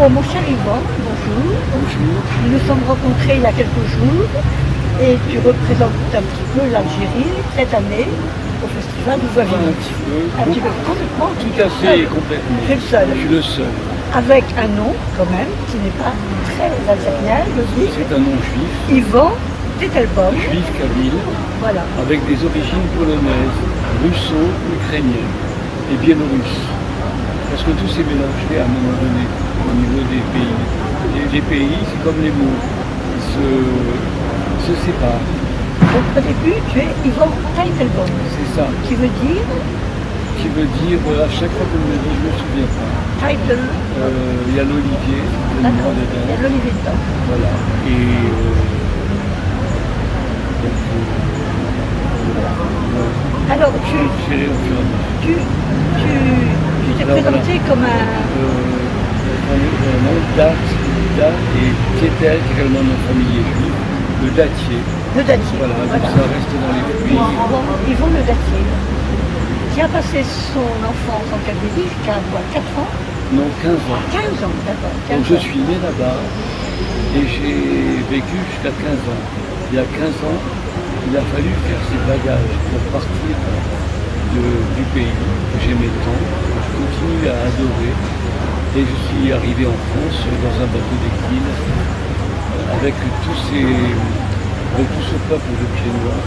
Oh, mon cher Yvan, bonjour. Bonjour. Nous nous sommes rencontrés il y a quelques jours et tu représentes un petit peu l'Algérie cette année au festival de Un Voisine. petit peu. Un petit peu, complètement. Tout à fait, complètement. Tu es le seul. Je suis le seul. Avec un nom, quand même, qui n'est pas très algérien, je dis. C'est un nom juif, Yvan Tetelbaum. juif kabyle, Voilà. avec des origines polonaises, russo-ukrainiennes et biélorusses. Parce que tout s'est mélangé à un moment donné au niveau des pays. Les pays, c'est comme les mots, ils se séparent. Donc au début, tu es Yvan Tetelbaum, C'est ça. qui veut dire Qui veut dire, à chaque fois qu'on me le dit, je ne me souviens pas. Title. Il y a l'olivier, le D'accord. nom Il y a dedans. l'olivier dedans. Voilà. Et Alors, tu j'ai au fur et à mesure. t'es Alors, présenté comme un... Vraiment, Da et Ketel, qui est également mon familier juif, le dattier. Le datier. Voilà, donc ça reste dans les fruits. Ils vont le datier. Qui a passé son enfance en Kabylie jusqu'à 4 ans, Non, 15 ans. 15 ans, d'accord. 15 Donc je ans. suis né là-bas et j'ai vécu jusqu'à 15 ans. Il y a 15 ans, il a fallu faire ses bagages pour partir du pays que j'aimais tant, que je continue à adorer. Et je suis arrivé en France dans un bateau d'exil avec tout ce peuple de pieds noirs,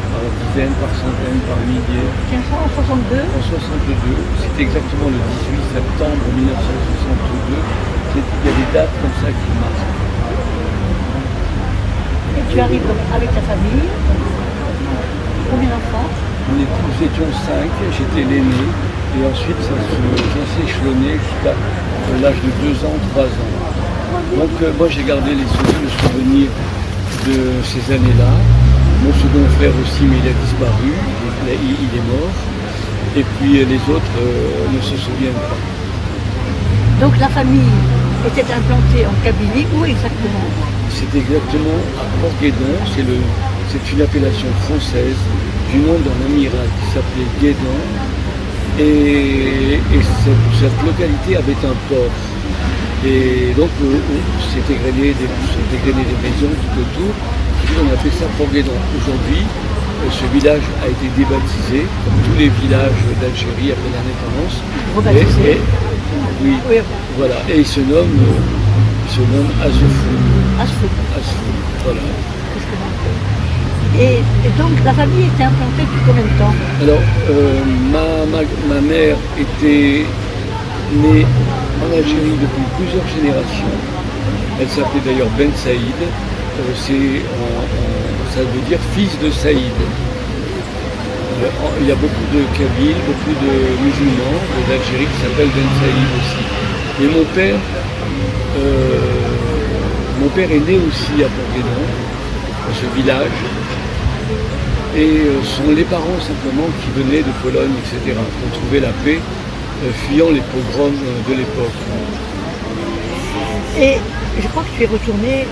par dizaines, par centaines, par milliers. 15 ans en 62. En 62, c'était exactement le 18 septembre 1962. Il y a des dates comme ça qui marquent. Et tu arrives donc avec ta famille. Combien d'enfants? Nous étions 5, j'étais l'aîné, et ensuite ça s'est échelonné jusqu'à l'âge de 2 ans, 3 ans. Donc moi j'ai gardé le souvenir de ces années-là. Mon second frère aussi, mais il a disparu, il est mort. Et puis les autres ne se souviennent pas. Donc la famille était implantée en Kabylie, où exactement? C'est exactement à Port-Guédon, c'est une appellation française du nom d'un amiral qui s'appelait Guédon. Et cette localité avait un port. Et donc c'était grainé des maisons tout autour. Et on appelait ça Port-Guédon. Aujourd'hui, ce village a été débaptisé, comme tous les villages d'Algérie après l'indépendance. Rebaptisé. Oui, Oui. voilà. Et il se nomme Azefou. Asfouk. Azefou, voilà. Et donc la famille était implantée depuis combien de temps? Alors, ma mère était née en Algérie depuis plusieurs générations. Elle s'appelait d'ailleurs Ben Saïd. Ça veut dire fils de Saïd. Il y a beaucoup de Kabyles, beaucoup de musulmans d'Algérie qui s'appellent Ben Saïd aussi. Et mon père est né aussi à Port-Guédon, dans ce village. Et ce sont les parents simplement qui venaient de Pologne, etc., pour trouver la paix, fuyant les pogroms de l'époque. Et je crois que tu es retourné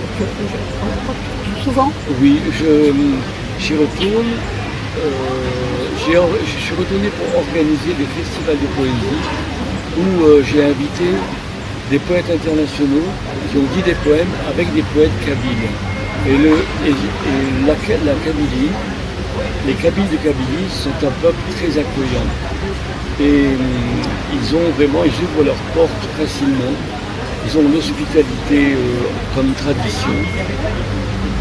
souvent. Oui, j'y retourne. Je suis retourné pour organiser des festivals de poésie où j'ai invité des poètes internationaux qui ont dit des poèmes avec des poètes kabyles. La Kabylie, les Kabyles de Kabylie sont un peuple très accueillant. Et ils ouvrent leurs portes facilement. Ils ont l'hospitalité comme tradition.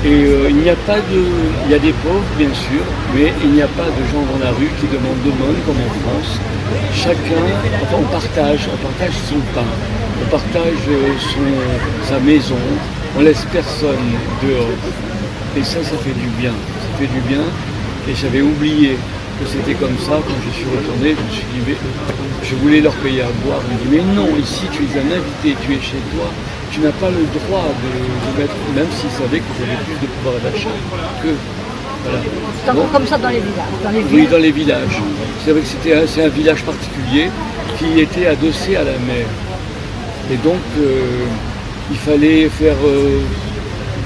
Et il y a des pauvres bien sûr, mais il n'y a pas de gens dans la rue qui demandent de monde comme en France. On partage son pain, on partage sa maison, on laisse personne dehors. Et ça fait du bien, Et j'avais oublié que c'était comme ça, quand je suis retourné, je me suis dit, mais je voulais leur payer à boire. Je me dis, mais non, ici tu es un invité, tu es chez toi, tu n'as pas le droit de mettre, même s'ils savaient que j'avais plus de pouvoir d'achat que. Voilà. C'est encore comme ça dans les villages. Oui, dans les villages. C'est vrai que c'est un village particulier qui était adossé à la mer. Et donc, il fallait faire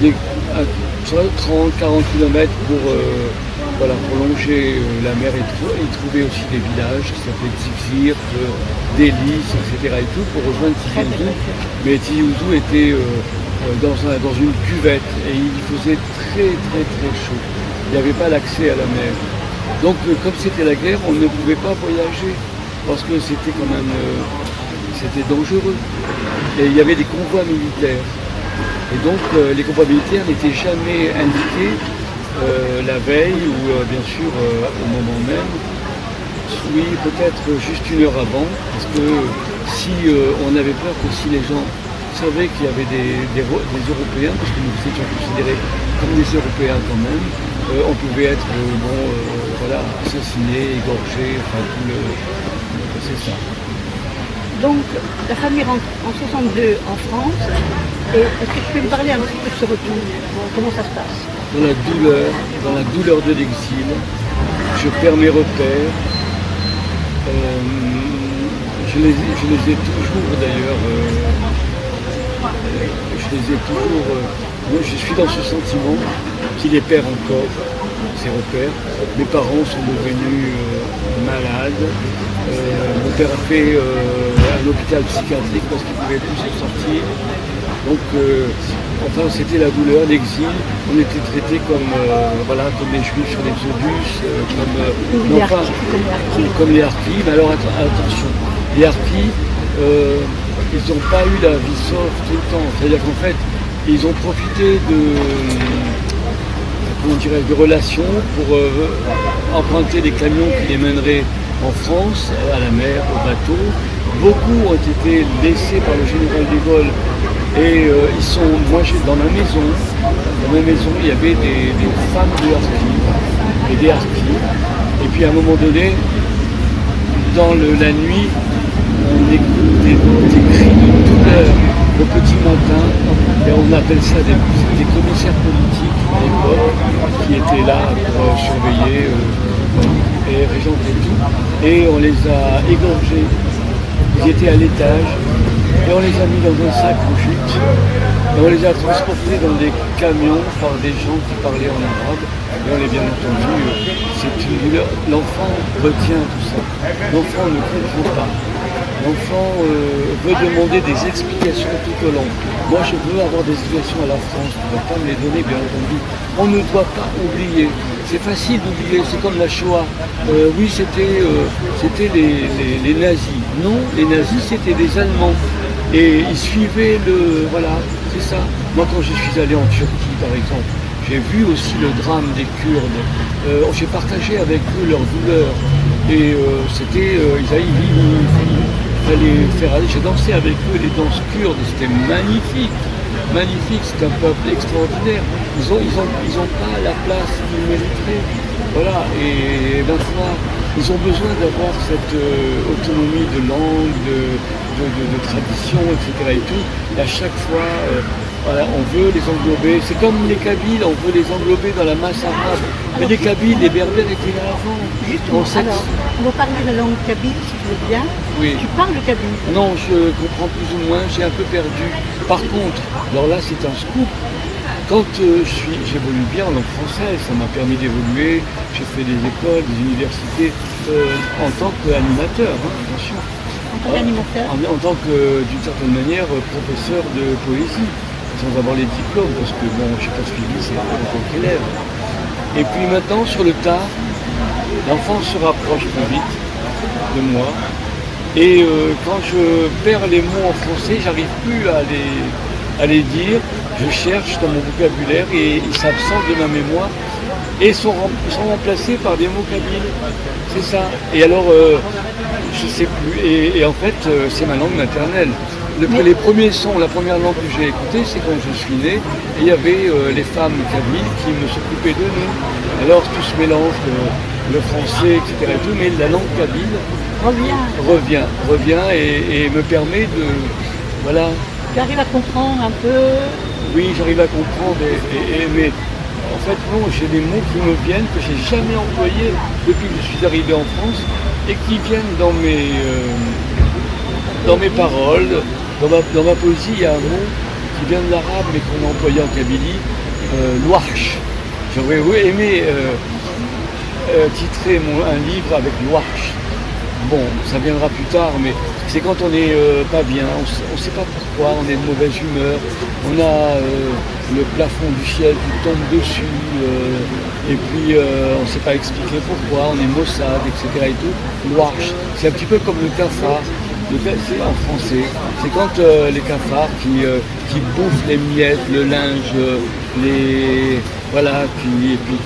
30-40 km voilà, pour longer la mer et trouver aussi des villages qui s'appelaient Tsirzir, Délice, etc. et tout, pour rejoindre Tizi Ouzou. Mais Tizi Ouzou était dans une cuvette et il faisait très très très chaud. Il n'y avait pas l'accès à la mer. Donc comme c'était la guerre, on ne pouvait pas voyager parce que c'était quand même c'était dangereux. Et il y avait des convois militaires. Et donc les convois militaires n'étaient jamais indiqués la veille ou bien sûr au moment même. Oui, peut-être juste une heure avant, parce que si on avait peur que si les gens savaient qu'il y avait des Européens, parce que nous étions considérés comme des Européens quand même, on pouvait être voilà, assassiné, égorgé, enfin tout le. C'est ça. Donc, la famille rentre en 62 en France. Et est-ce que tu peux me parler un petit peu de ce retour? Comment ça se passe? Dans la douleur de l'exil, je perds mes repères. Je les ai toujours d'ailleurs. Je les ai toujours. Moi, je suis dans ce sentiment qui les perd encore, ces repères. Mes parents sont devenus malades. Mon père a fait un hôpital psychiatrique parce qu'il ne pouvait plus s'en sortir. Donc, enfin, c'était la douleur, l'exil. On était traités comme, comme les juifs sur les obus, comme les harkis. Mais alors, attention, les harkis, ils n'ont pas eu la vie sauve tout le temps. C'est-à-dire qu'en fait, ils ont profité de relations pour emprunter des camions qui les mèneraient en France, à la mer, au bateau. Beaucoup ont été laissés par le général de Gaulle. Et dans ma maison, il y avait des femmes de harkis et des harkis. Et puis à un moment donné, dans la nuit, on écoute des cris de douleur au petit matin, et on appelle ça des commissaires politiques à l'époque, qui étaient là pour surveiller et régenter tout. Et on les a égorgés. Ils étaient à l'étage. Et on les a mis dans un sac en jute, et on les a transportés dans des camions par des gens qui parlaient en arabe. Et on est bien entendu, c'est une douleur. L'enfant retient tout ça. L'enfant ne comprend pas. L'enfant veut demander des explications tout au long. Moi, je veux avoir des explications à la France. On ne va pas me les donner, bien entendu. On ne doit pas oublier. C'est facile d'oublier, c'est comme la Shoah. Oui, c'était les nazis. Non, les nazis, c'était des Allemands. Et ils suivaient voilà, c'est ça. Moi, quand je suis allé en Turquie, par exemple, j'ai vu aussi le drame des Kurdes. J'ai partagé avec eux leur douleur. Et il fallait faire aller. J'ai dansé avec eux les danses kurdes. C'était magnifique. Magnifique, c'est un peuple extraordinaire. Ils ont pas la place qu'ils mériteraient. Voilà, et ils ont besoin d'avoir cette autonomie de langue, de tradition, etc. Et tout. Et à chaque fois, on veut les englober. C'est comme les Kabyles, on veut les englober dans la masse arabe. Mais les Kabyles, les Berbères étaient là avant. Alors, on va parler de la langue kabyle, si tu veux bien. Oui. Tu parles kabyle? Non, je comprends plus ou moins, j'ai un peu perdu. Par contre, alors là, c'est un scoop. Quand j'évolue bien en langue française, ça m'a permis d'évoluer. J'ai fait des écoles, des universités en tant qu'animateur, attention. En tant qu'animateur? En tant que, d'une certaine manière, professeur de poésie, sans avoir les diplômes, parce que bon, je n'ai pas suivi, c'est en tant qu'élève. Et puis maintenant, sur le tard, l'enfant se rapproche plus vite de moi. Et quand je perds les mots en français, j'arrive plus à les dire. Je cherche dans mon vocabulaire et ils s'absentent de ma mémoire et sont remplacés par des mots kabyles. C'est ça. Et alors, je sais plus. Et en fait, c'est ma langue maternelle. Les premiers sons, la première langue que j'ai écoutée, c'est quand je suis né. Et il y avait les femmes kabyles qui me s'occupaient de nous. Alors tout se mélange, le français, etc. Et tout, mais la langue kabyle revient et me permet de... Voilà. Tu arrives à comprendre un peu? Oui, j'arrive à comprendre, mais en fait non, j'ai des mots qui me viennent, que j'ai jamais employés depuis que je suis arrivé en France, et qui viennent dans mes paroles, dans ma poésie. Il y a un mot qui vient de l'arabe, mais qu'on a employé en kabylie, l'ouarch. J'aurais aimé titrer un livre avec Loarch. Bon, ça viendra plus tard, mais c'est quand on n'est pas bien, on ne sait pas pourquoi, on est de mauvaise humeur, on a le plafond du ciel qui tombe dessus, et puis on ne sait pas expliquer pourquoi, on est maussade, etc. et tout. Loarch, c'est un petit peu comme le cafard, c'est en français, c'est quand les cafards qui bouffent les miettes, le linge, voilà, et puis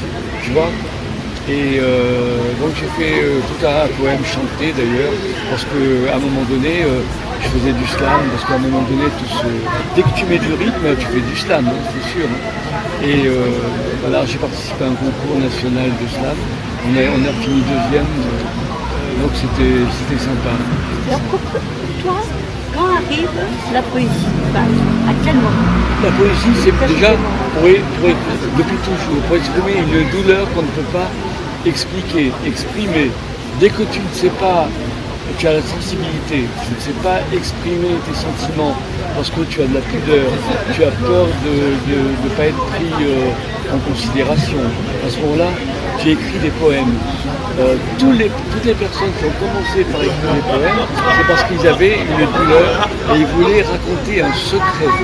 tu vois. Et donc j'ai fait tout un poème chanté d'ailleurs, parce qu'à un moment donné, je faisais du slam, parce qu'à un moment donné, dès que tu mets du rythme, tu fais du slam, hein, c'est sûr. Hein. Et voilà, j'ai participé à un concours national de slam, on a fini deuxième, donc c'était sympa. Alors pour toi, quand arrive la poésie, à quel moment? La poésie, c'est déjà depuis toujours, pour exprimer une douleur qu'on ne peut pas exprimer. Dès que tu ne sais pas, tu as la sensibilité, tu ne sais pas exprimer tes sentiments parce que tu as de la pudeur, tu as peur de ne pas être pris en considération. À ce moment-là, tu écris des poèmes. Toutes les personnes qui ont commencé par écrire des poèmes, c'est parce qu'ils avaient une douleur et ils voulaient raconter un secret.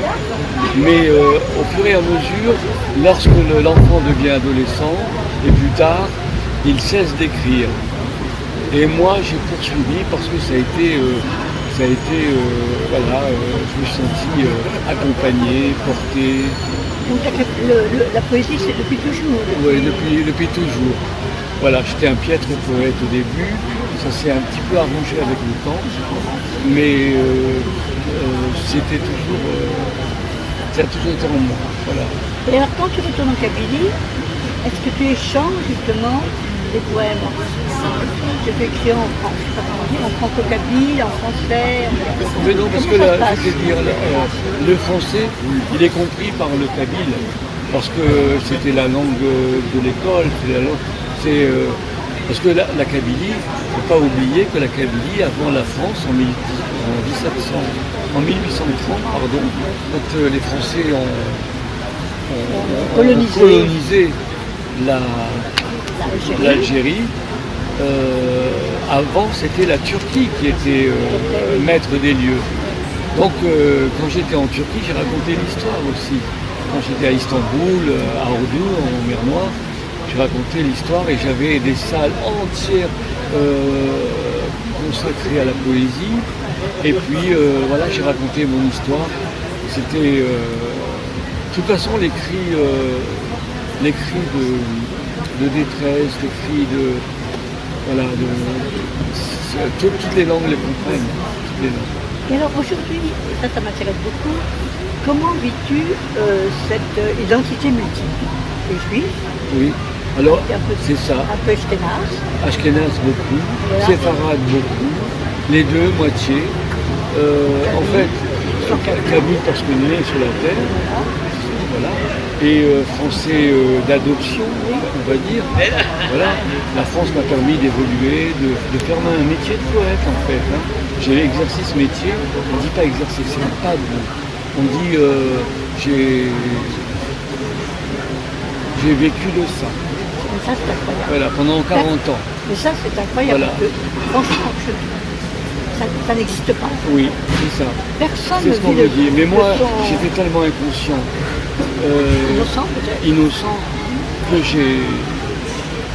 Mais au fur et à mesure, lorsque l'enfant devient adolescent, et plus tard, il cesse d'écrire. Et moi, j'ai poursuivi parce que ça a été voilà, je me suis senti accompagné, porté. Donc la poésie, c'est depuis toujours? Oui, depuis toujours. Voilà, j'étais un piètre poète au début, ça s'est un petit peu arrangé avec le temps, mais c'était toujours, ça a toujours été en moi. Voilà. Et alors quand tu retournes en Kabylie, est-ce que tu échanges justement des poèmes que tu écris en franco-kabyle, en français? Mais non, parce que là, c'est-à-dire, le français, il est compris par le kabyle, parce que c'était la langue de l'école, parce que la Kabylie, il ne faut pas oublier que la Kabylie, avant la France, en 1830, quand les Français ont colonisé l'Algérie, avant c'était la Turquie qui était maître des lieux. Donc quand j'étais en Turquie, j'ai raconté l'histoire aussi. Quand j'étais à Istanbul, à Ordu, en mer Noire, j'ai raconté l'histoire et j'avais des salles entières consacrées à la poésie. Et puis voilà, j'ai raconté mon histoire. C'était de toute façon les cris de détresse, les cris de voilà, toutes les langues les comprennent. Toutes les langues. Et alors aujourd'hui, ça m'intéresse beaucoup, comment vis-tu cette identité multiple? Les juifs? Oui, alors c'est ça. Un peu ashkénaze. Ashkénaze beaucoup, voilà. Séfarade beaucoup, les deux, moitié. En fait, kabyle parce que né sur la terre, voilà. Et français d'adoption, on va dire. Voilà. La France m'a permis d'évoluer, de faire un métier de poète en fait. Hein. J'ai exercé ce métier, on ne dit pas exercer, c'est pas bon. On dit j'ai vécu de ça. Ça c'est incroyable. Voilà, pendant 40 ans. Mais ça c'est incroyable, voilà. Franchement, ça n'existe pas. Oui, c'est ça. Personne c'est ce qu'on me dit. Mais moi, j'étais tellement inconscient. Innocent peut-être. Innocent que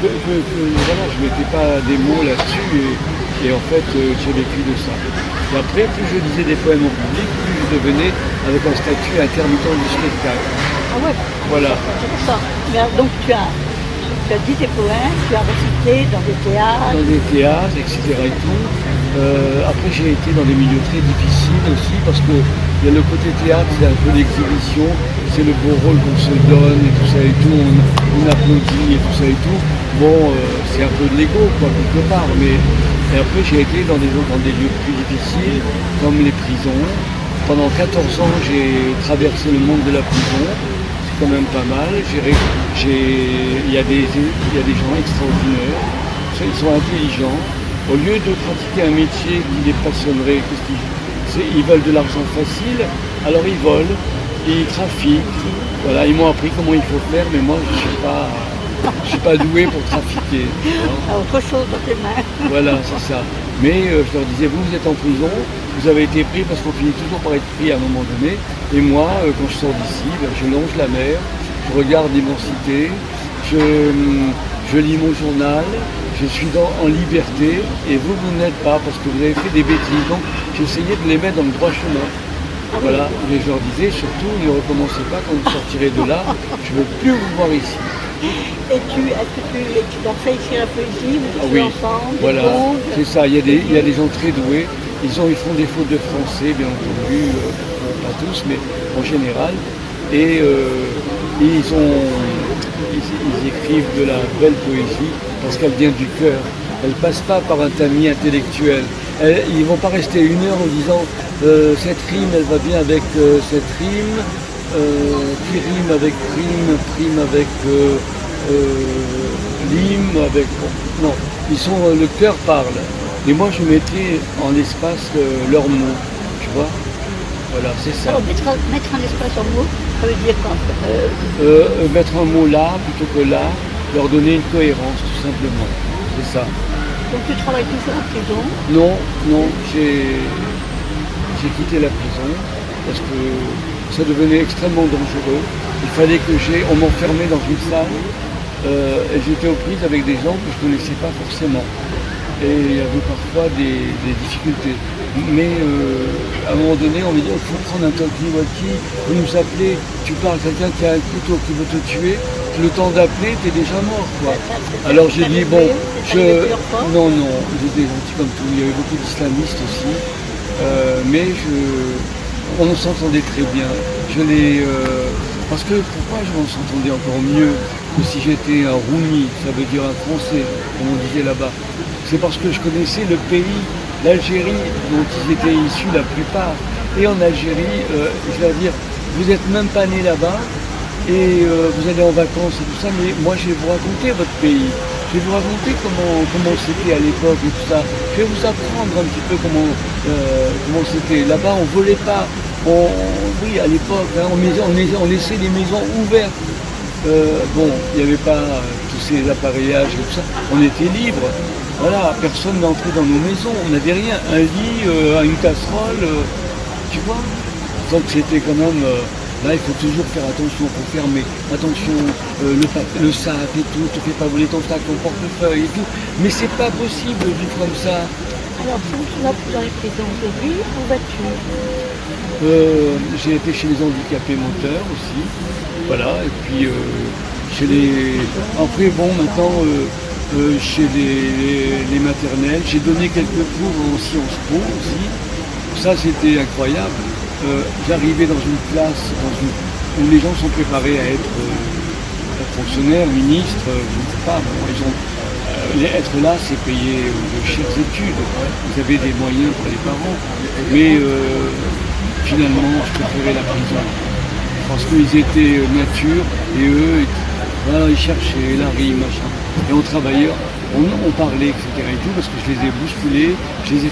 voilà, je ne mettais pas des mots là-dessus et en fait j'ai vécu de ça. Et après, plus je disais des poèmes au public, plus je devenais avec un statut intermittent du spectacle. Ah ouais, voilà. C'est ça. Mais donc tu as dit tes poèmes, tu as recité dans des théâtres. Dans des théâtres, etc. et tout. Après j'ai été dans des milieux très difficiles aussi parce que il y a le côté théâtre, c'est un peu l'exhibition, c'est le beau rôle qu'on se donne et tout ça et tout, on applaudit et tout ça et tout. Bon, c'est un peu de l'ego quoi quelque part, mais et après j'ai été dans des lieux plus difficiles, comme les prisons. Pendant 14 ans j'ai traversé le monde de la prison, c'est quand même pas mal. Il y a des gens extraordinaires, ils sont intelligents. Au lieu de pratiquer un métier qui les passionnerait, ils veulent de l'argent facile, alors ils volent, ils trafiquent. Voilà, ils m'ont appris comment il faut faire, mais moi je ne suis pas Je suis pas doué pour trafiquer. Hein. Autre chose dans tes mains. Voilà, c'est ça. Mais je leur disais, vous êtes en prison, vous avez été pris parce qu'on finit toujours par être pris à un moment donné. Et moi, quand je sors d'ici, je longe la mer, je regarde l'immensité, je lis mon journal, je suis en liberté, et vous n'êtes pas parce que vous avez fait des bêtises. Donc j'essayais de les mettre dans le droit chemin. Voilà, mais je leur disais surtout ne recommencez pas quand vous sortirez de là, je ne veux plus vous voir ici. Et est-ce que tu leur fais écrire la poésie, vous écrivez ensemble, voilà, c'est ça, il y a des gens très doués, ils font des fautes de français, bien entendu, pas tous, mais en général, et ils écrivent de la belle poésie parce qu'elle vient du cœur, elle ne passe pas par un tamis intellectuel. Ils ne vont pas rester une heure en disant cette rime elle va bien avec cette rime, puis rime avec prime, prime avec lime, avec... Non, le cœur parle. Et moi je mettais en espace leurs mots, tu vois. Voilà, c'est ça. Alors mettre un espace en mots, ça veut dire quoi? Mettre un mot là plutôt que là, leur donner une cohérence tout simplement. C'est ça. Donc tu travailles toujours en prison? Non, j'ai quitté la prison parce que ça devenait extrêmement dangereux. Il fallait que on m'enfermait dans une salle et j'étais aux prises avec des gens que je ne connaissais pas forcément. Et il y avait parfois des difficultés. Mais à un moment donné, on me dit il faut prendre un talkie-walkie, vous nous appelez, tu parles à quelqu'un qui a un couteau qui veut te tuer, le temps d'appeler, t'es déjà mort, quoi. Alors j'ai dit bon, non, j'étais gentil comme tout, il y avait beaucoup d'islamistes aussi, mais on s'entendait très bien. Parce que pourquoi on s'entendait encore mieux que si j'étais un roumi, ça veut dire un français, comme on disait là-bas. C'est parce que je connaissais le pays, l'Algérie, dont ils étaient issus la plupart. Et en Algérie, je vais dire, vous n'êtes même pas né là-bas, et vous allez en vacances et tout ça, mais moi je vais vous raconter votre pays. Je vais vous raconter comment c'était à l'époque et tout ça. Je vais vous apprendre un petit peu comment c'était. Là-bas, on ne volait pas. Oui, à l'époque, hein, on laissait les maisons ouvertes. Bon, il n'y avait pas tous ces appareillages et tout ça. On était libre. Voilà, personne n'entrait dans nos maisons. On n'avait rien. Un lit, une casserole, tu vois. Donc c'était quand même... Là, il faut toujours faire attention, il faut fermer. Attention, le sac et tout, te fais pas voler ton sac, ton portefeuille et tout. Mais c'est pas possible de vivre comme ça. Alors, si tu vas plus dans les prisons aujourd'hui, où vas-tu? J'ai été chez les handicapés moteurs aussi. Voilà, et puis Après, bon, maintenant, chez les maternelles, j'ai donné quelques cours en Sciences Po aussi. Ça, c'était incroyable. J'arrivais dans une classe où les gens sont préparés à être fonctionnaires, ministres, je ne sais pas. Être là, c'est payer de chères études. Vous avez des moyens pour les parents. Mais finalement, je préférais la prison. Parce qu'ils étaient nature et eux, voilà, ils cherchaient la rime, machin. Et on travaillait, on parlait, etc. et tout, parce que je les ai bousculés, je les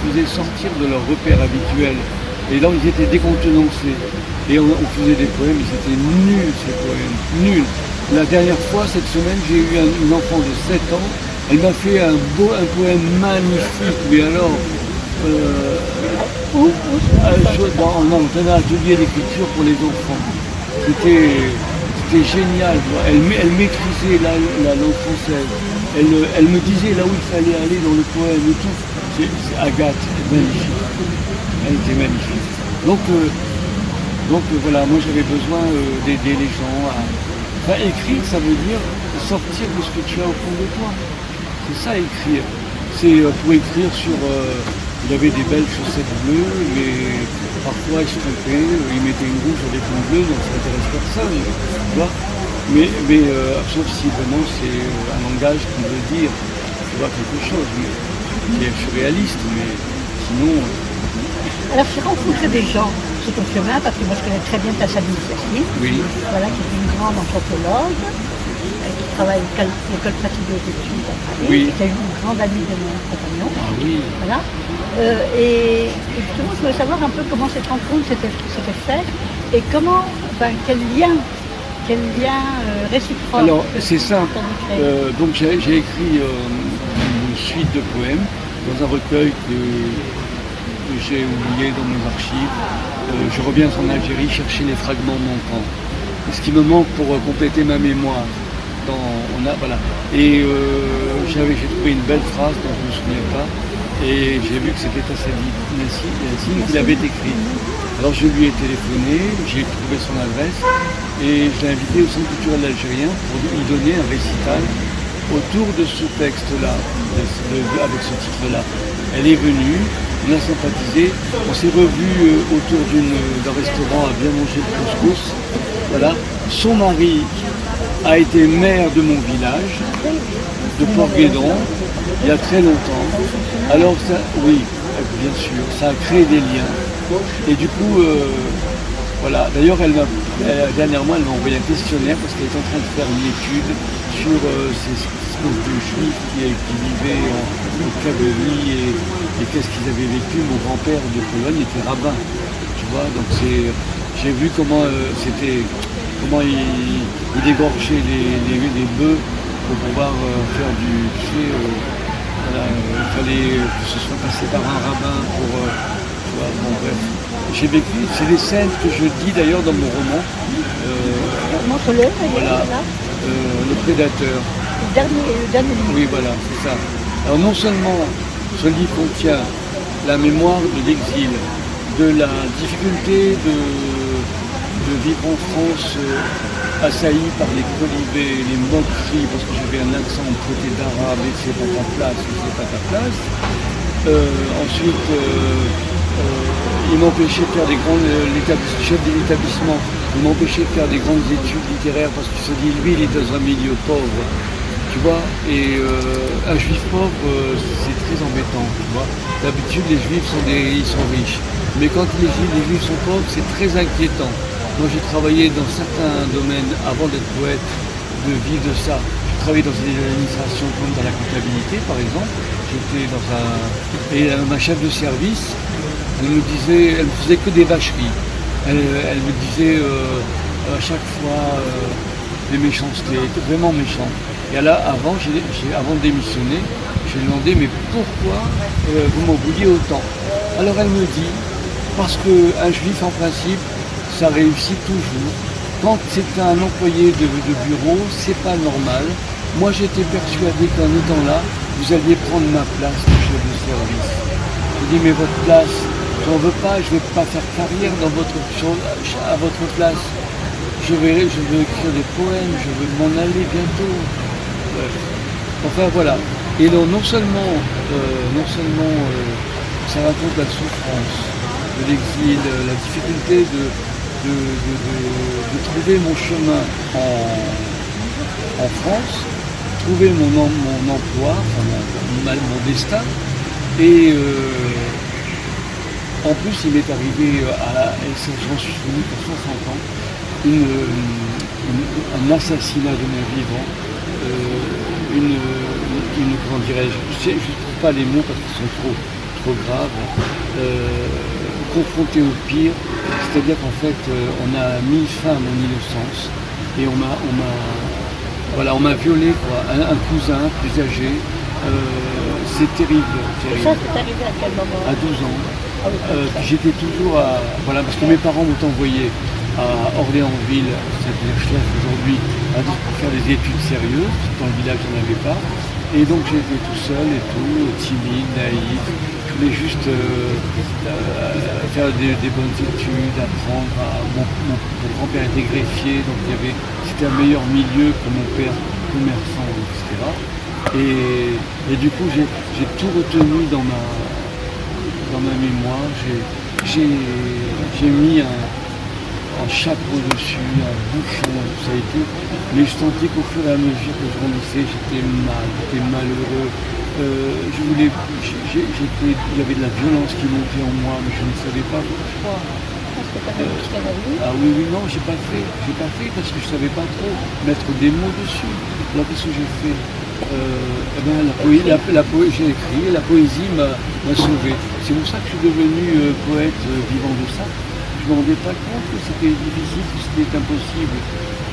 faisais sortir de leur repère habituel. Et là, ils étaient décontenancés. Et on faisait des poèmes, ils étaient nuls, ces poèmes, nuls. La dernière fois, cette semaine, j'ai eu une enfant de 7 ans, elle m'a fait un poème magnifique, mais alors... dans un atelier d'écriture pour les enfants. C'était génial. Elle maîtrisait la langue française. Elle me disait là où il fallait aller dans le poème et tout. C'est Agathe, magnifique. Elle était magnifique. Donc voilà, moi j'avais besoin d'aider les gens à... Enfin, écrire, ça veut dire sortir de ce que tu as au fond de toi. C'est ça, écrire. C'est pour écrire sur... il avait des belles chaussettes bleues, mais parfois il se trompait, il mettait une rouge avec une bleue, donc ça n'intéresse personne, tu vois. Mais sauf si vraiment c'est un langage qui veut dire, tu vois, quelque chose, mais qui est surréaliste, mais sinon... Alors j'ai rencontré des gens sur ton chemin, parce que moi je connais très bien ta Sabine Serkin, oui. Voilà, qui est une grande anthropologue, qui travaille à l'école pratique des études à Paris, oui. Qui a eu une grande amie de mon compagnon. Ah oui. Voilà. Et justement, je voulais savoir un peu comment cette rencontre s'était faite et quel lien quel lien réciproque. Alors c'est simple, quand on écrit. donc j'ai écrit une suite de poèmes dans un recueil que j'ai oublié dans mes archives. Je reviens en Algérie chercher les fragments manquants. Ce qui me manque pour compléter ma mémoire. Voilà. Et j'ai trouvé une belle phrase dont je ne me souviens pas. Et j'ai vu que c'était Yassine qui l'avait écrit. Alors je lui ai téléphoné, j'ai trouvé son adresse et je l'ai invité au Centre culturel algérien pour lui donner un récital autour de ce texte-là, avec ce titre-là. Elle est venue, on a sympathisé, on s'est revus autour d'un restaurant à bien manger le couscous. Voilà. Son mari a été maire de mon village, de Port-Guédon, il y a très longtemps. Alors ça, oui, bien sûr, ça a créé des liens. Et du coup, voilà. D'ailleurs, dernièrement, elle m'a envoyé un questionnaire parce qu'elle est en train de faire une étude sur ces espèces de juifs qui vivaient en Kabylie et qu'est-ce qu'ils avaient vécu. Mon grand-père de Pologne était rabbin, tu vois. Donc j'ai vu comment il égorgeait les bœufs pour pouvoir faire voilà, il fallait que ce soit passé par un rabbin pour... bon, bref. J'ai vécu, c'est des scènes que je dis d'ailleurs dans mon roman. Montre-le, voilà, Le Prédateur. Le dernier livre. Oui, voilà, c'est ça. Alors non seulement ce livre contient la mémoire de l'exil, de la difficulté de vivre en France assailli par les colibés, les moqueries, parce que j'avais un accent traité d'arabe et c'est pas ta place, c'est pas ta place. Ensuite, il m'empêchait de faire des grandes, chef de l'établissement, il m'empêchait de faire des grandes études littéraires parce qu'il se dit, lui, il est dans un milieu pauvre, tu vois, et un juif pauvre, c'est très embêtant, tu vois. D'habitude, les juifs ils sont riches, mais quand les juifs sont pauvres, c'est très inquiétant. Moi, j'ai travaillé dans certains domaines avant d'être poète, de vivre de ça. J'ai travaillé dans une administration comme dans la comptabilité, par exemple. J'étais dans et ma chef de service, elle me faisait que des vacheries. Elle me disait à chaque fois des méchancetés, elle était vraiment méchante. Et là, avant de démissionner, j'ai demandé, mais pourquoi vous m'en vouliez autant? Alors elle me dit, parce qu'un juif, en principe, ça réussit toujours. Quand c'est un employé de bureau, c'est pas normal. Moi, j'étais persuadé qu'en étant là, vous alliez prendre ma place de chef de service. Je dis, mais votre place, j'en veux pas, je ne vais pas faire carrière à votre place. Je veux écrire des poèmes, je veux m'en aller bientôt. Bref. Enfin, voilà. Et donc, non seulement ça raconte la souffrance de l'exil, la difficulté de trouver mon chemin en France, trouver mon emploi, enfin, mon destin. Et en plus, il m'est arrivé, j'en suis venu pour 60 ans, un assassinat de mon vivant, comment dirais-je, je ne trouve pas les mots parce qu'ils sont trop graves, confronté au pire, c'est-à-dire qu'en fait on a mis fin à mon innocence et on m'a violé, quoi. Un cousin plus âgé, c'est terrible. Ça c'est arrivé à quel moment? À 12 ans. J'étais toujours voilà, parce que mes parents m'ont envoyé à Orléansville, c'est-à-dire Schleff aujourd'hui, pour faire des études sérieuses, dans le village j'en avais pas. Et donc j'étais tout seul et tout, timide, naïf. Je voulais juste faire des bonnes études, apprendre. Mon grand-père était greffier, donc c'était un meilleur milieu que mon père commerçant, etc. Et du coup j'ai tout retenu dans ma mémoire. J'ai mis un chapeau dessus, un bouchon, tout ça et tout. Mais je sentais qu'au fur et à mesure que je grandissais, j'étais malheureux. Il y avait de la violence qui montait en moi, mais je ne savais pas pourquoi. Ah oui, non, j'ai pas fait parce que je ne savais pas trop mettre des mots dessus. Alors qu'est-ce que j'ai fait? J'ai écrit, la poésie m'a sauvé. C'est pour ça que je suis devenu poète vivant de ça. Je je ne me rendais pas compte que c'était difficile, que c'était impossible.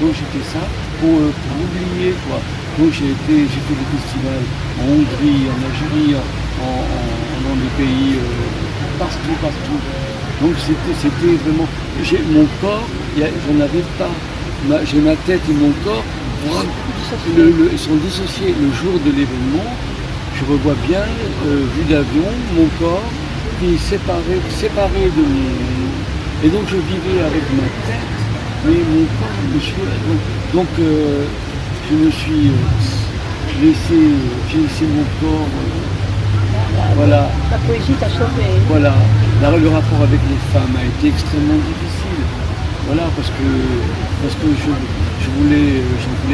Donc j'ai fait ça pour oublier quoi. Donc j'ai fait des festivals en Hongrie, en Algérie, dans des pays partout. Donc c'était vraiment. Mon corps, j'en avais pas. J'ai ma tête et mon corps sont dissociés. Le jour de l'événement, je revois bien, vue d'avion, mon corps qui est séparé de mon. Et donc je vivais avec ma tête, mais mon corps me suivait. Donc je me suis j'ai laissé mon corps. Voilà. La poésie t'a sauvé. Voilà. Le rapport avec les femmes a été extrêmement difficile. Voilà, parce que je voulais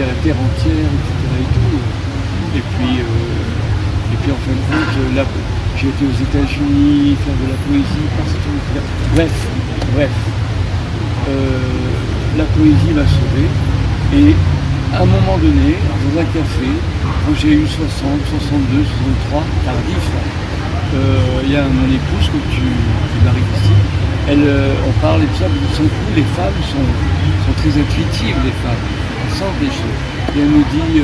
à la terre entière, etc. Et tout. Et puis en fin de compte, là, j'ai été aux États-Unis faire de la poésie partout. Bref. La poésie m'a sauvé. Et à un moment donné, dans un café, quand j'ai eu 60, 62, 63, tardif, il y a mon épouse que Marie-Christine, on parle et tout ça, mais d'un seul coup, les femmes sont très intuitives, les femmes. Elles sentent des choses. Et elle me dit,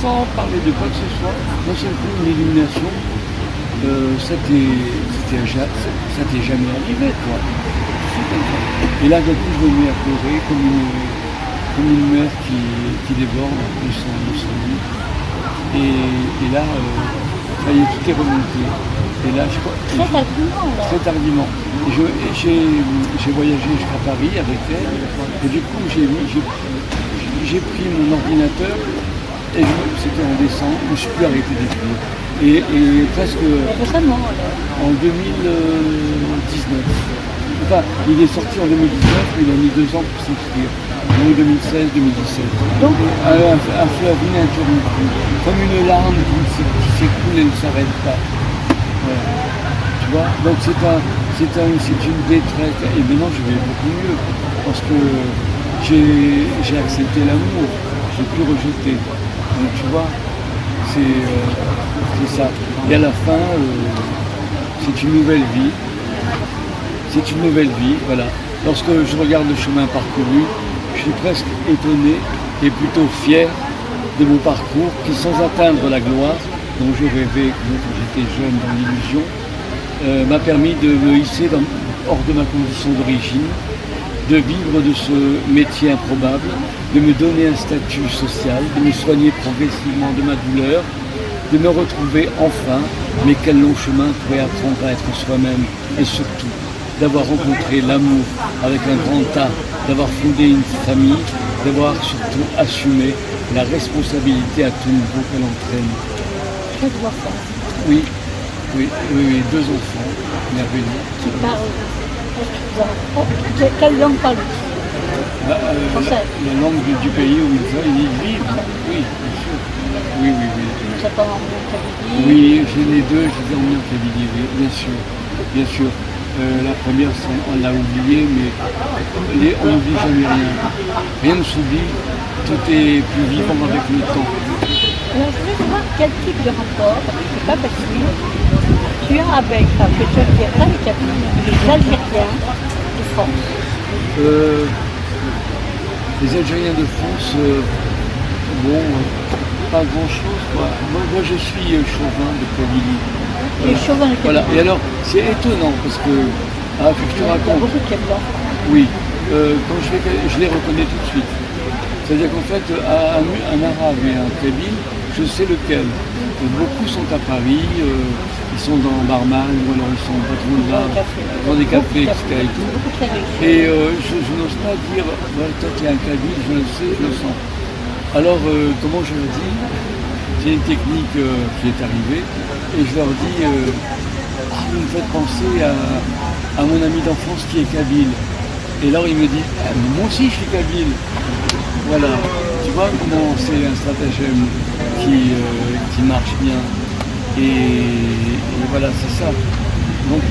sans parler de quoi que ce soit, d'un seul coup, une illumination, ça t'est jamais arrivé, toi. Et là, d'un coup, je me mets à pleurer comme une mère qui déborde de son lit. Et là, ça y est, tout est remonté. Et là, très tardivement. Et j'ai voyagé jusqu'à Paris avec elle. Et du coup, j'ai pris mon ordinateur. Et c'était en décembre, je ne suis plus arrêté d'écrire. Et presque Récemment, en 2019. Enfin, il est sorti en 2019, il a mis 2 ans pour s'écrire. Donc 2016-2017. Donc un fleuve ininterrompu, comme une larme qui s'écoule et ne s'arrête pas. Ouais. Tu vois, donc c'est une détresse. Et maintenant je vais beaucoup mieux, parce que j'ai accepté l'amour, je n'ai plus rejeté. Donc tu vois, c'est ça. Et à la fin, c'est une nouvelle vie. C'est une nouvelle vie, voilà. Lorsque je regarde le chemin parcouru, je suis presque étonné et plutôt fier de mon parcours qui, sans atteindre la gloire dont je rêvais quand j'étais jeune dans l'illusion, m'a permis de me hisser hors de ma condition d'origine, de vivre de ce métier improbable, de me donner un statut social, de me soigner progressivement de ma douleur, de me retrouver enfin, mais quel long chemin pour apprendre à être soi-même et surtout d'avoir rencontré l'amour avec un grand A, d'avoir fondé une famille, d'avoir surtout assumé la responsabilité à tout niveau qu'elle entraîne. Très beaux enfants. Oui, 2 enfants merveilleux. Qui parlent. Quelle langue parlent-ils? La langue du pays où ils vivent. Oui, bien sûr. Oui. Nous apprenons en Kabylie. Oui, j'ai les deux, je les ai emmenés en Kabylie, oui, bien sûr. La première, on l'a oublié, mais on n'oublie jamais rien. Rien ne s'oublie, tout est plus vivant avec le temps. Alors je voulais savoir quel type de rapport, parce que c'est pas facile, tu as avec, parce que tu as pas les Kabyles, les Algériens de France. Les Algériens de France, pas grand-chose, quoi. Moi, je suis chauvin de Kabylie. Les chauvins de Kabylie. Voilà, et alors, c'est étonnant, parce que, faut que je te Il y a raconte. beaucoup de Kabyles. Oui, quand je les reconnais tout de suite. C'est-à-dire qu'en fait, un arabe et un kabyle, je sais lequel. Beaucoup sont à Paris, ils sont dans Barman, ou alors ils sont pas trop là, dans des cafés, etc. Et tout. Et je n'ose pas dire, toi tu es un kabyle, je le sais, je le sens. Alors, comment je le dis? J'ai une technique qui est arrivée, et je leur dis, vous me faites penser à mon ami d'enfance qui est kabyle. Et là, il me dit, moi aussi je suis kabyle. Voilà, tu vois comment c'est un stratagème qui marche bien. Et voilà, c'est ça. Donc,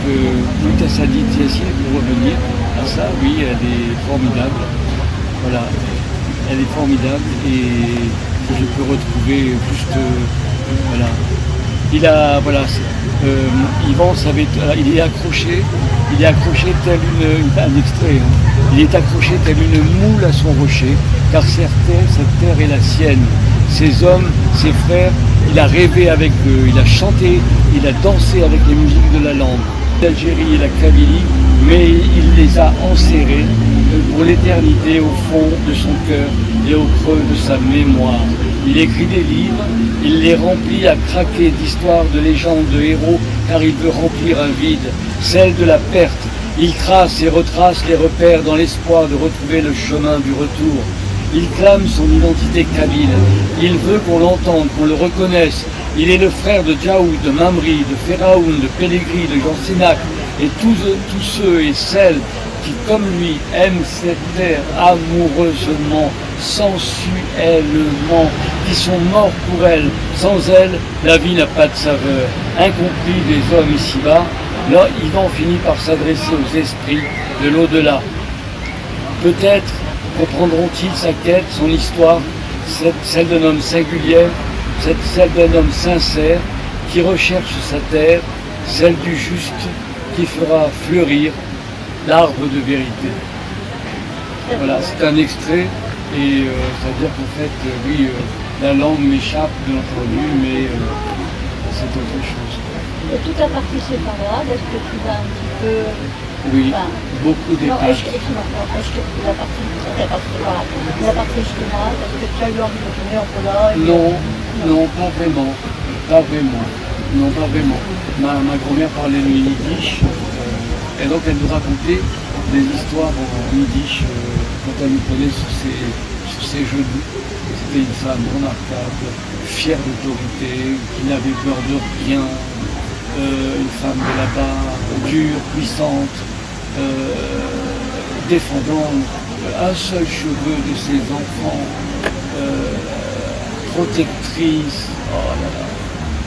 Moutassadi Yassine, pour revenir à ça, oui, elle est formidable. Voilà, elle est formidable et je peux retrouver juste, voilà, voilà, Yvan savait, il est accroché tel un extrait, hein. Il est accroché tel une moule à son rocher, car cette terre est la sienne. Ses hommes, ses frères, il a rêvé avec eux, il a chanté, il a dansé avec les musiques de la langue, l'Algérie et la Kabylie, mais il les a enserrés pour l'éternité au fond de son cœur et au creux de sa mémoire. Il écrit des livres, il les remplit à craquer d'histoires, de légendes, de héros, car il veut remplir un vide, celle de la perte. Il trace et retrace les repères dans l'espoir de retrouver le chemin du retour. Il clame son identité kabyle, il veut qu'on l'entende, qu'on le reconnaisse. Il est le frère de Djaoud, de Mamri, de Pharaon, de Pélégri, de Jean Sénac, et tous ceux et celles qui, comme lui, aiment cette terre amoureusement, sensuellement, qui sont morts pour elle. Sans elle, la vie n'a pas de saveur. Incompris des hommes ici-bas, là, Yvan finit par s'adresser aux esprits de l'au-delà. Peut-être comprendront-ils sa quête, son histoire, celle d'un homme singulier, celle d'un homme sincère qui recherche sa terre, celle du juste qui fera fleurir l'arbre de vérité. Voilà, c'est un extrait et c'est-à-dire qu'en fait, oui, la langue m'échappe bien entendu, mais c'est autre chose. Et toute la partie séfarade, est-ce que tu vas un petit peu... Oui, enfin, beaucoup non, d'épages. est-ce que la partie séfarade, la partie séfarade, est-ce que tu as eu envie de tourner en Pologne? Non, non, pas vraiment. Pas vraiment. Non, pas vraiment. Ma grand-mère parlait le yiddish, et donc elle nous racontait des histoires en yiddish quand elle nous prenait sur ses genoux. C'était une femme remarquable, fière d'autorité, qui n'avait peur de rien, une femme de là-bas, dure, puissante, défendant un seul cheveu de ses enfants, protectrice. Oh là là.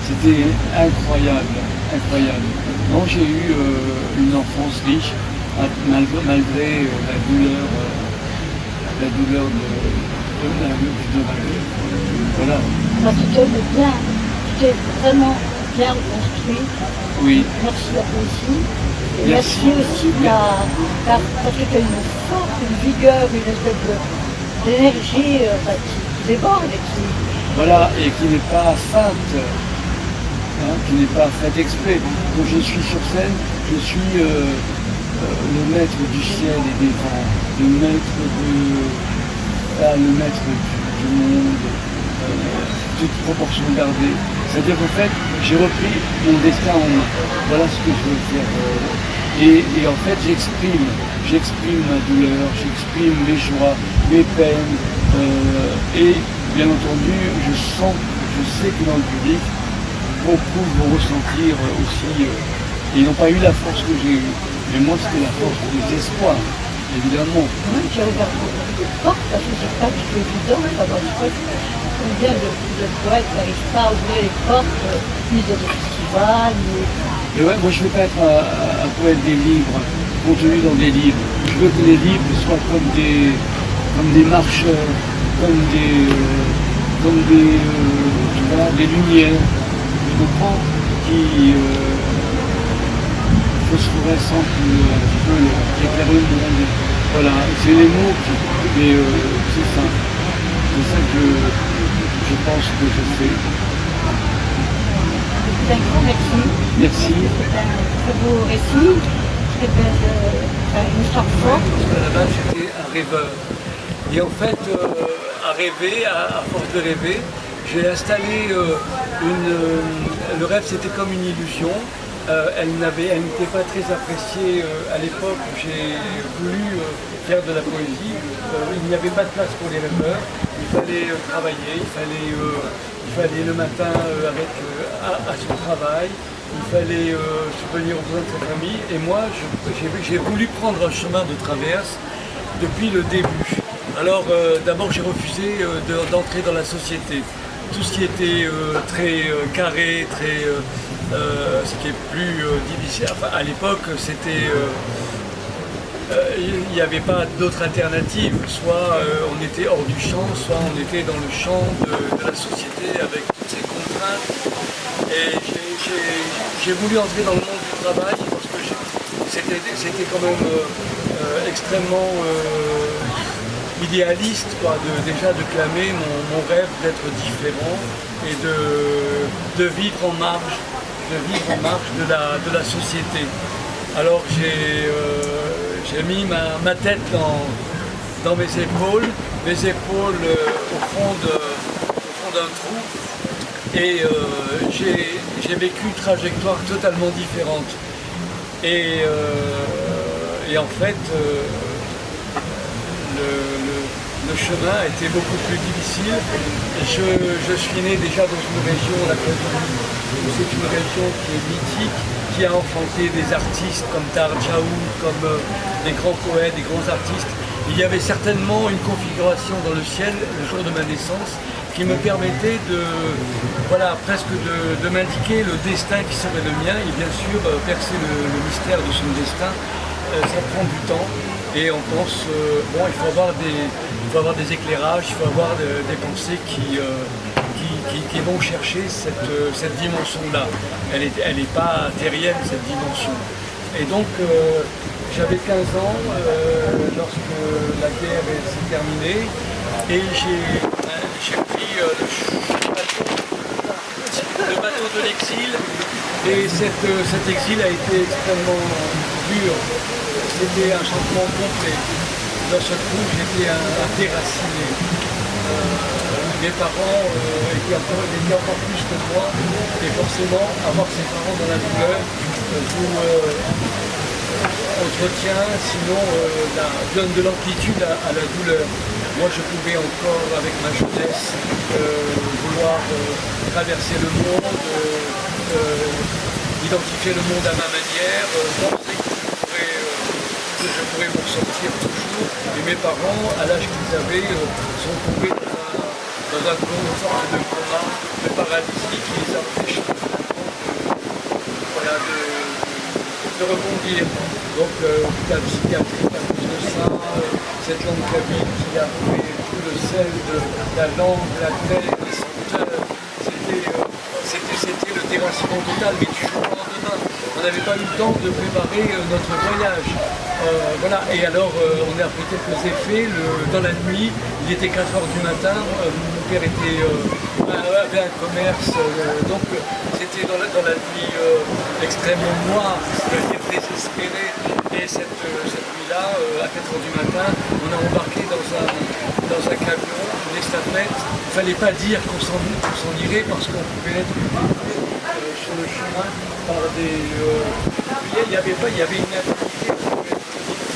C'était incroyable, incroyable. Non, j'ai eu une enfance riche, malgré la douleur de ma vie. Voilà. Enfin, tu t'es vraiment bien reconstruit. Oui. Merci à toi aussi. Et Merci. merci aussi parce que tu as une force, une vigueur, une espèce d'énergie qui déborde et qui... Voilà, et qui n'est pas feinte, hein, qui n'est pas faite exprès. Quand je suis sur scène, je suis le maître du ciel et des vents, le maître du monde, toute proportion gardée. C'est-à-dire qu'en fait, j'ai repris mon destin en main. Voilà ce que je veux faire. Et en fait, j'exprime ma douleur, j'exprime mes joies, mes peines. Et bien entendu, je sais que dans le public, beaucoup vont ressentir aussi. Ils n'ont pas eu la force que j'ai eue. Mais moi, c'était la force des espoirs, évidemment. Moi, j'ai ouvert beaucoup de portes parce que c'est pas du tout évident. Combien de poètes n'arrivent pas à ouvrir les portes, ni de festivals, ni... Mais ouais, moi je ne veux pas être un poète des livres, contenu dans des livres. Je veux que les livres soient comme des marcheurs, comme des lumières, je comprends, qui phosphorescentes un petit peu, qui éclairent le monde. Voilà, c'est les mots mais c'est ça. C'est ça que je pense que je fais. C'est un grand merci. Merci. C'est un très beau récit, très belle, une histoire forte. Parce qu'à la base, j'étais un rêveur. Et en fait, à rêver, à force de rêver, j'ai installé le rêve, c'était comme une illusion. Elle n'était pas très appréciée à l'époque où j'ai voulu faire de la poésie. Il n'y avait pas de place pour les rêveurs. Il fallait travailler, il fallait le matin à son travail. Il fallait subvenir aux besoins de sa famille. Et moi, j'ai voulu prendre un chemin de traverse depuis le début. Alors, d'abord, j'ai refusé d'entrer dans la société. Tout ce qui était très carré, ce qui est plus difficile. Enfin, à l'époque, c'était... il n'y avait pas d'autre alternative. Soit on était hors du champ, soit on était dans le champ de la société avec toutes ses contraintes. Et j'ai voulu entrer dans le monde du travail parce que c'était quand même extrêmement idéaliste, quoi, déjà de clamer mon rêve d'être différent et de vivre en marge, de la société. Alors j'ai mis ma tête dans mes épaules au fond d'un trou, et j'ai vécu une trajectoire totalement différente. Et en fait, le chemin a été beaucoup plus difficile. Je suis né déjà dans une région, la Calédonie, c'est une région qui est mythique, qui a enfanté des artistes comme Tahar Djaoud, comme des grands poètes, des grands artistes. Il y avait certainement une configuration dans le ciel le jour de ma naissance qui me permettait presque de m'indiquer le destin qui serait le mien, et bien sûr percer le mystère de son destin. Ça prend du temps, et on pense, il faut avoir des éclairages, il faut avoir des pensées qui vont chercher cette dimension-là. Elle n'est pas terrienne, cette dimension. Et donc, j'avais 15 ans lorsque la guerre s'est terminée, et j'ai pris le bateau de l'exil, et cet exil a été extrêmement dur. C'était un changement complet. D'un seul coup, j'étais un déraciné. Mes parents étaient encore plus que moi, et forcément, avoir ses parents dans la douleur entretient, sinon donne de l'amplitude à la douleur. Moi, je pouvais encore, avec ma jeunesse, vouloir traverser le monde, identifier le monde à ma manière, penser que je pourrais m'en sortir toujours. Et mes parents, à l'âge qu'ils avaient, sont tombés dans une sorte de coma, de paralysie qui les a empêchés de rebondir. Donc l'hôpital psychiatrique à cause de ça, cette langue kabyle qui a fait tout le sel de la langue, la terre, les senteurs, c'était le déracinement total, mais du jour au lendemain. On n'avait pas eu le temps de préparer notre voyage. Et alors on a appris quelques effets. Dans la nuit, il était 4 h du matin, mon père avait un commerce, donc c'était dans la nuit extrêmement noire, c'est-à-dire désespérée. Et cette nuit-là, à 4 h du matin, on a embarqué dans un camion, une estafette. Il ne fallait pas dire qu'on s'en irait parce qu'on pouvait être sur le chemin par des... il y avait une impunité, on pouvait être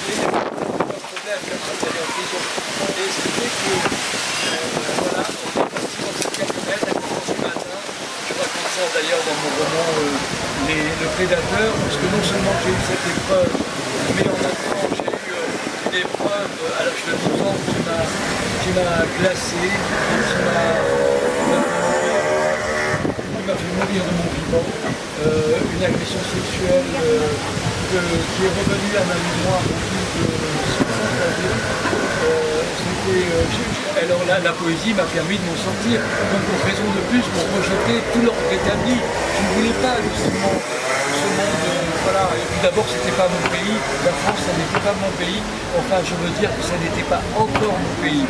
il n'y avait pas de problème, personne n'allait en prison. Et ce qui fait que, on est parti dans cette camionnette à 4 h du matin. Je raconte ça d'ailleurs dans mon roman Le Prédateur, parce que non seulement j'ai eu cette épreuve, mais en même temps j'ai eu une épreuve à l'âge de 12 ans qui m'a glacé, qui m'a fait mourir de mon vivant, une agression sexuelle qui est revenue à ma mémoire au bout de 60 années. Alors la poésie m'a permis de m'en sortir. Donc pour raison de plus, pour rejeter tout l'ordre établi. Je ne voulais pas de ce monde. Et puis d'abord, c'était pas mon pays. La France, ça n'était pas mon pays. Enfin, je veux dire que ça n'était pas encore mon pays.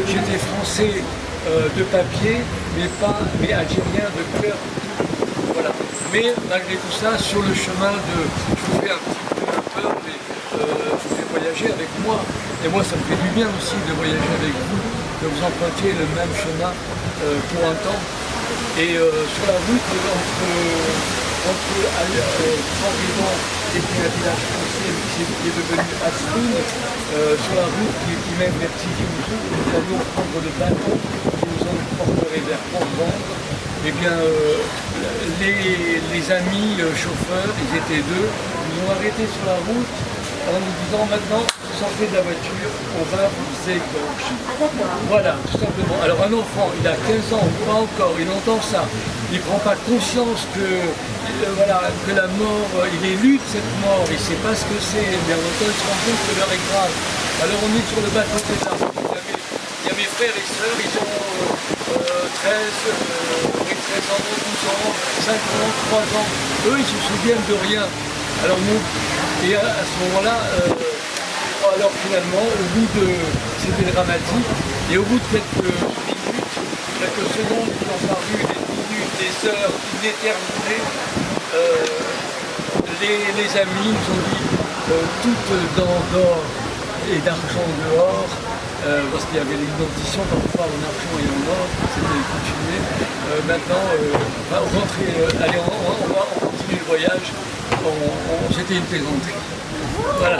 J'étais français de papier, mais algérien de cœur. Voilà. Mais malgré tout ça, sur le chemin je vous fais un petit peu peur, mais je vous fais voyager avec moi. Et moi, ça me fait du bien aussi de voyager avec vous, que vous empruntiez le même chemin pour un temps. Et sur la route, entre San-Guédon et puis un village français qui est devenu Assoun, sur la route qui mène vers Tizi-Ouzou, nous allions prendre le bateau qui nous emporterait vers Port-Vendre. Eh bien, les amis chauffeurs, ils étaient deux, nous ont arrêtés sur la route en nous disant maintenant, sortez de la voiture, on va vous égorger. Voilà, tout simplement. Alors un enfant, il a 15 ans, ou pas encore, il entend ça, il ne prend pas conscience que la mort, il est lu de cette mort, il ne sait pas ce que c'est, mais en même temps il se rend compte que l'heure est grave. Alors on est sur le bateau des arbres. Il y a mes frères et sœurs, ils ont 13 ans, 12 ans, 5 ans, 3 ans. Eux, ils se souviennent de rien. Alors et à ce moment-là, alors finalement, c'était dramatique, et au bout de quelques minutes, quelques secondes, il en paru des minutes, des heures, une éternité, les amis nous ont dit toutes dents d'or et d'argent dehors, parce qu'il y avait l'identification parfois en argent et en or, c'était coutumier. Maintenant, allez, on va continuer le voyage, c'était une plaisanterie. Voilà.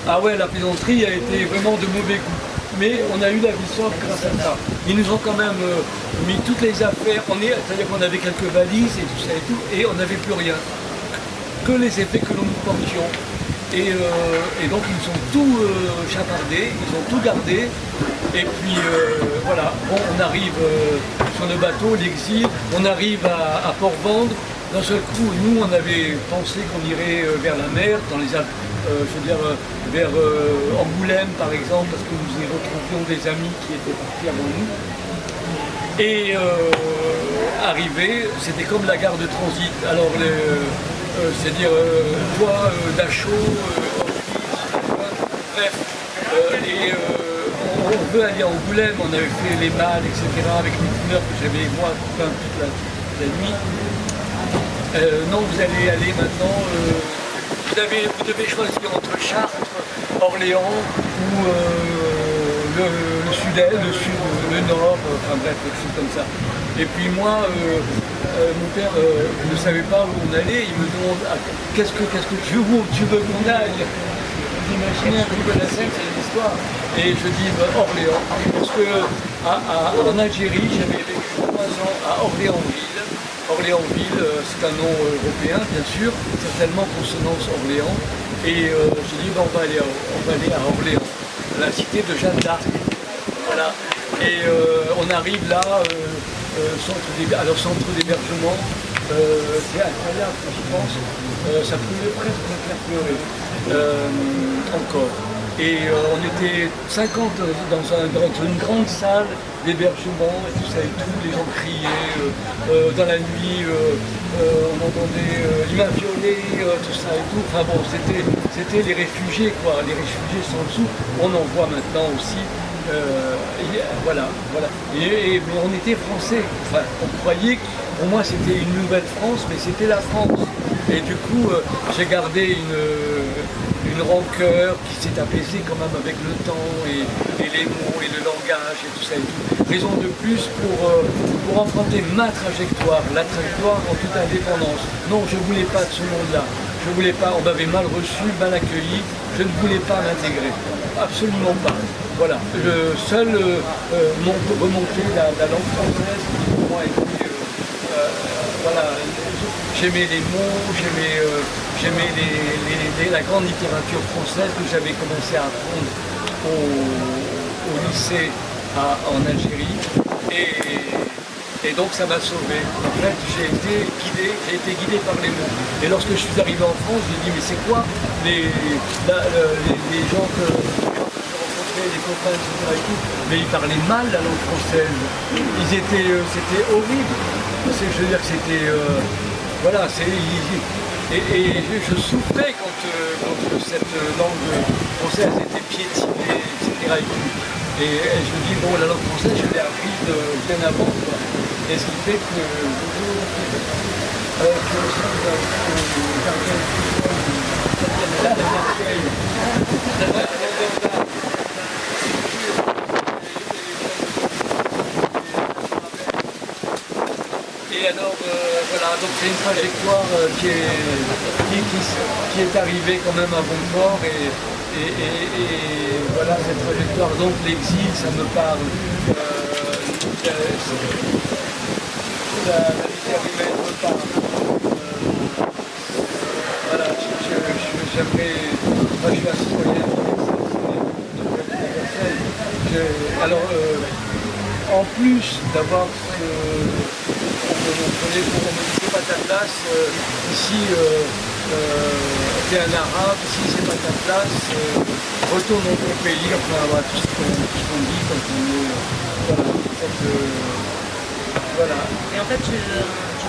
Ah ouais, la plaisanterie a été vraiment de mauvais goût. Mais on a eu la vie sauve grâce à ça. Ils nous ont quand même mis toutes les affaires. C'est-à-dire qu'on avait quelques valises et tout ça et tout, et on n'avait plus rien. Que les effets que nous portions. Et donc ils ont tout chapardé, ils ont tout gardé. Et puis voilà, bon, on arrive sur le bateau, l'exil, on arrive à Port-Vendre. D'un seul coup, nous, on avait pensé qu'on irait vers la mer, dans les Alpes, vers Angoulême, par exemple, parce que nous y retrouvions des amis qui étaient partis avant nous. Et arrivé, c'était comme la gare de transit. Alors, c'est-à-dire, toi, Dachau, bref, on veut aller à Angoulême, on avait fait les malles, etc., avec l'itinéraire que j'avais moi toute la nuit. Non, vous allez aller maintenant, vous devez choisir entre Chartres, Orléans ou le sud-est, le nord, enfin bref, quelque chose comme ça. Et puis moi, mon père ne savait pas où on allait, il me demande qu'est-ce que tu veux qu'on aille. Vous imaginez un petit peu la scène, c'est une histoire. Et je dis Orléans, parce que en Algérie, j'avais vécu 3 ans à Orléansville. Orléansville, c'est un nom européen, bien sûr, certainement consonance Orléans. Et j'ai dit, on va aller à Orléans, la cité de Jeanne d'Arc. Voilà. Et on arrive là, centre d'hébergement. C'est incroyable, je pense. Ça pouvait presque me faire pleurer. Encore. Et on était 50 dans une grande salle d'hébergement et tout ça et tout, les gens criaient, dans la nuit on entendait il m'a violé, tout ça et tout. Enfin bon, c'était les réfugiés quoi, les réfugiés sans dessous, on en voit maintenant aussi. Voilà. Mais on était français, enfin, on croyait que pour moi c'était une nouvelle France, mais c'était la France. Et du coup, j'ai gardé une rancœur qui s'est apaisée quand même avec le temps et les mots et le langage et tout ça et tout. Raison de plus pour emprunter ma trajectoire, la trajectoire en toute indépendance. Non, je ne voulais pas de ce monde-là. Je voulais pas, on m'avait mal reçu, mal accueilli, je ne voulais pas m'intégrer. Absolument pas. Voilà. Le seul remonter la langue française qui pour moi était voilà. J'aimais les mots, j'aimais la grande littérature française que j'avais commencé à apprendre au lycée en Algérie. Et donc ça m'a sauvé. En fait, j'ai été guidé par les mots. Et lorsque je suis arrivé en France, j'ai dit mais c'est quoi les gens que je rencontrais, les copains, etc. et tout, mais ils parlaient mal la langue française. C'était horrible. Je veux dire que c'était voilà, et je souffrais quand cette langue française était piétinée, etc. Et je me dis, bon, la langue française, je l'ai apprise bien avant, quoi. Et ce qui fait que je sens le gardien de Marseille, et alors, voilà, donc c'est une trajectoire qui est arrivée quand même à bon port et voilà cette trajectoire, donc l'exil, ça me parle. La misère humaine me parle. Voilà, j'aimerais, moi je suis un citoyen universel. Alors, en plus d'avoir on me dit c'est pas ta place, ici t'es un arabe, ici c'est pas ta place, retourne dans ton pays, enfin voilà, tout ce qu'on dit quand on est voilà. Et en fait, tu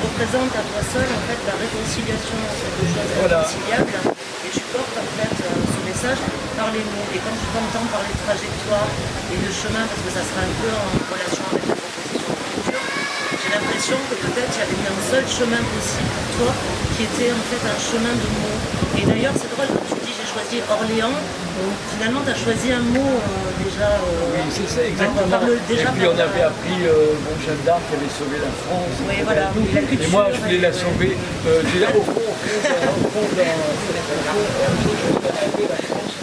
représentes à toi seul en fait la réconciliation entre deux choses Voilà. irréconciliables, et tu portes en fait ce message par les mots. Et quand je t'entends parler de trajectoire et de chemin, parce que ça sera un peu en relation avec la proposition de culture, j'ai l'impression que peut-être il y avait un seul chemin possible pour toi, qui était en fait un chemin de mots. Et d'ailleurs, c'est drôle quand tu dis j'ai choisi Orléans, finalement tu as choisi un mot déjà. Oui, c'est ça, exactement. Et puis on avait appris Jeanne d'Arc qui avait sauvé la France. Oui, voilà. Donc, la culture, et moi, je voulais la sauver. Au fond, je voulais la France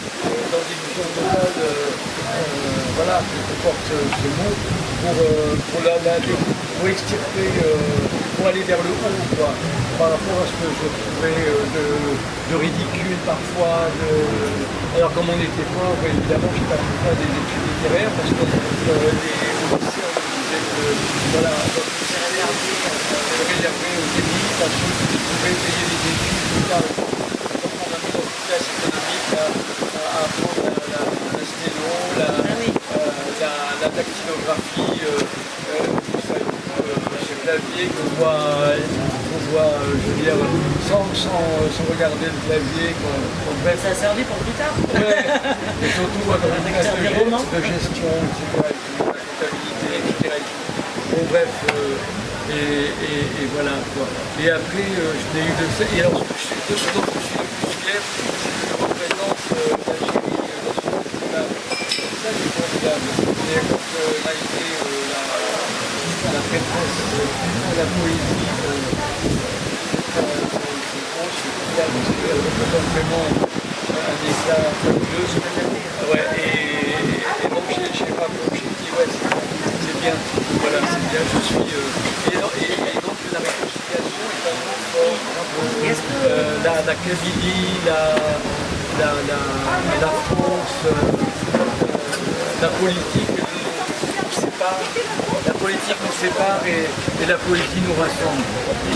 dans une vision totale, voilà, que porte ce mot pour extirper, pour aller vers le haut, quoi, par rapport à ce que je trouvais de ridicule parfois. Alors comme on était pauvre, évidemment, je n'ai pas pu faire des études littéraires parce que au lycée, on me disait que voilà, réservé aux élites, à ceux qui pouvaient payer les études, tout ça. Donc on a mis dans une classe économique à apprendre la stélo, la dactylographie, ce clavier qu'on voit, je veux dire, sans regarder le clavier. Ça a servi pour plus tard. Ouais. Et surtout dans une classe de gestion, etc. La comptabilité, etc. Bon bref, et voilà quoi. Et après, je n'ai eu de ça. Et alors, ce dont je suis le plus fier, c'est que je représente l'Algérie dans ce monde-là. Ça, c'est formidable. Et quand on a été la prêtresse de la poésie, elle représente vraiment un éclat fabuleux. Ouais, et donc j'ai pas j'ai dit ouais c'est bien, voilà c'est bien, je suis et donc la réconciliation est un mot fort, la Kabylie, la France, la politique nous sépare, la politique nous sépare et la poésie nous rassemble.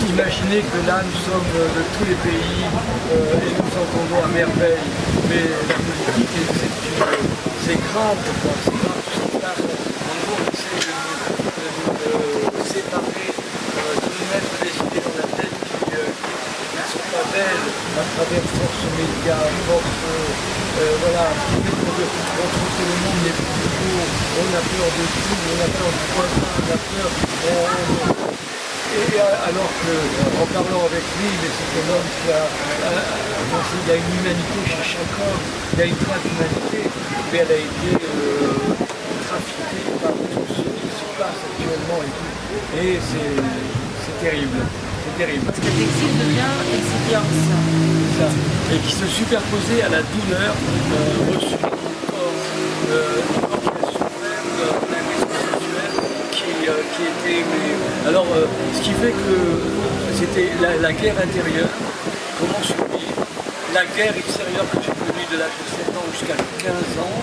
Imaginez que là nous sommes de tous les pays et nous entendons à merveille, mais la politique c'est grave, quoi. C'est grave tout ce qui passe. En gros, on essaie de nous séparer, de nous mettre des idées dans la tête qui ne sont pas belles à travers force médias, force, voilà, qui fait qu'on trouve que le monde n'est plus beau, on a peur de tout, on a peur du voisin, on a peur. Et alors qu'en parlant avec lui, c'est un homme qui il y a une humanité chez chaque homme, il y a une trace d'humanité, mais elle a été trafiquée par tout ce qui se passe actuellement et tout. Et c'est terrible, c'est terrible. Parce que l'exil devient exilience. Ça. Et qui se superposait à la douleur reçue dans le corps qui a souffert d'un agression sexuelle qui était. Alors, ce qui fait que c'était la guerre intérieure, comment survivre, la guerre extérieure que j'ai connue de l'âge de 7 ans jusqu'à 15 ans,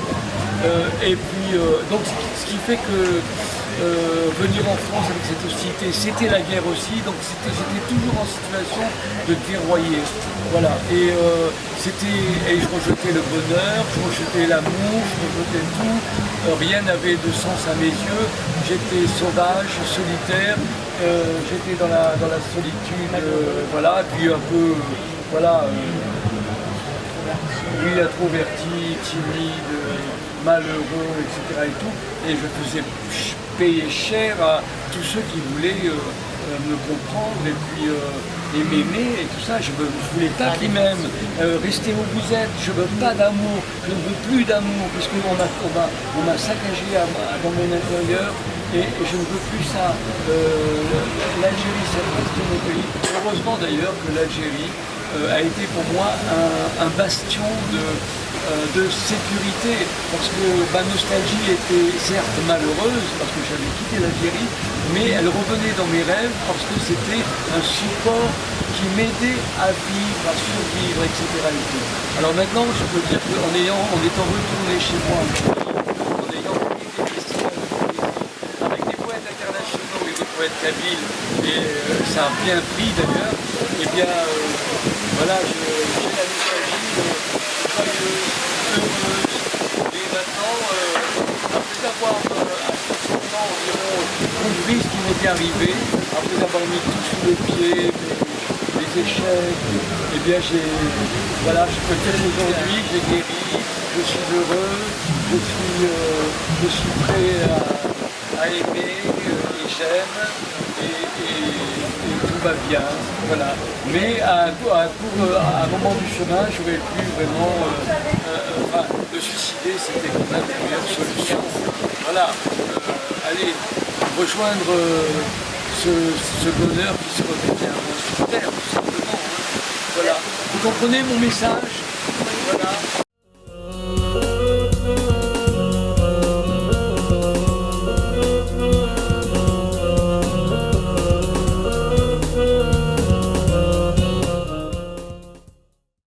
et puis, donc, ce qui fait que venir en France avec cette hostilité, c'était la guerre aussi, donc j'étais toujours en situation de déroyer. Voilà, et je rejetais le bonheur, je rejetais l'amour, je rejetais tout, rien n'avait de sens à mes yeux, j'étais sauvage, solitaire, j'étais dans la solitude, voilà, puis un peu, voilà, oui, introverti, timide, malheureux, etc. et tout, et je faisais payer cher à tous ceux qui voulaient me comprendre et puis m'aimer et tout ça. Je ne voulais pas qu'ils m'aiment, rester où vous êtes, je ne veux pas d'amour, je ne veux plus d'amour, parce qu'on m'a saccagé dans mon intérieur et je ne veux plus ça. L'Algérie, c'est presque mon pays. Heureusement d'ailleurs que l'Algérie a été pour moi un bastion de sécurité, parce que ma nostalgie était certes malheureuse, parce que j'avais quitté l'Algérie, mais elle revenait dans mes rêves parce que c'était un support qui m'aidait à vivre, à survivre, etc. Alors maintenant, je peux dire qu'en étant retourné chez moi, en ayant fait des festivals de poésie, avec des poètes internationaux et des poètes kabyle, et ça a bien pris d'ailleurs, eh bien voilà, j'ai la nostalgie joyeuse, heureuse, et maintenant, après avoir à 60 ans environ compris ce qui m'était arrivé, après avoir mis tout sous le pied, les échecs, eh bien voilà, je peux dire aujourd'hui que j'ai guéri, je suis heureux, je suis prêt à aimer, et j'aime, et tout va bien, voilà. Mais à un moment du chemin, je n'aurais plus vraiment, me suicider, c'était quand même la meilleure solution. Voilà, aller rejoindre ce bonheur qui se reflète sur terre, tout simplement. Hein. Voilà, vous comprenez mon message? Voilà.